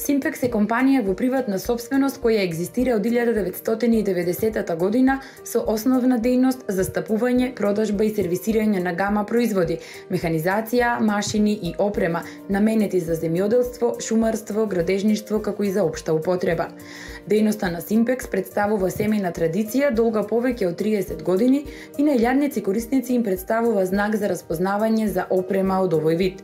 Simpекс е компанија во приватна сопственост која екзистира од 1990 година со основна дејност застапување, продажба и сервисирање на гама производи, механизација, машини и опрема наменети за земјоделство, шумарство, градежништво како и за општа употреба. Дејноста на Simpекс представува семејна традиција долга повеќе од 30 години и на илјадници корисници им представува знак за распознавање за опрема од овој вид.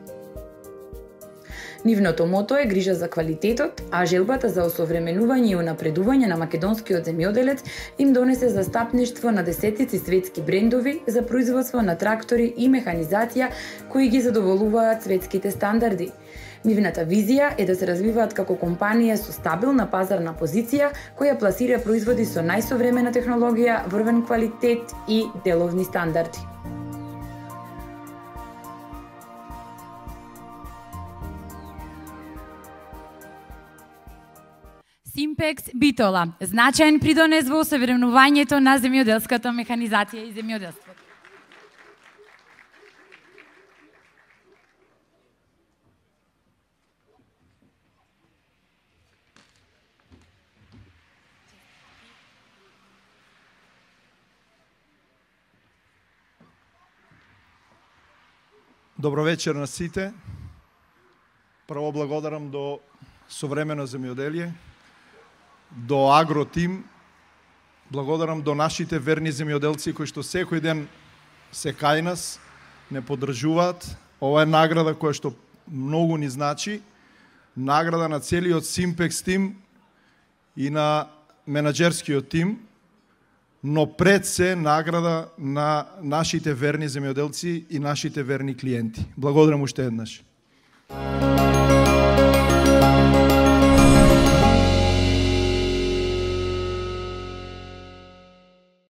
Нивното мото е грижа за квалитетот, а желбата за осовременување и унапредување на македонскиот земјоделец им донесе застапништво на десетици светски брендови за производство на трактори и механизација кои ги задоволуваат светските стандарди. Нивната визија е да се развиваат како компанија со стабилна пазарна позиција која пласира производи со најсовремена технологија, врвен квалитет и деловни стандарди. Simpekс Битола, значаен придонес во осовременувањето на земјоделската механизација и земјоделството. Добро вечер на сите. Прво благодарам до Современо земјоделие, до Агротим, благодарам до нашите верни земјоделци кои што секој ден се кај нас, не поддржуваат. Ова е награда која што многу ни значи, награда на целиот Simpekс тим и на менаџерскиот тим, но пред се награда на нашите верни земјоделци и нашите верни клиенти. Благодарам уште еднаш.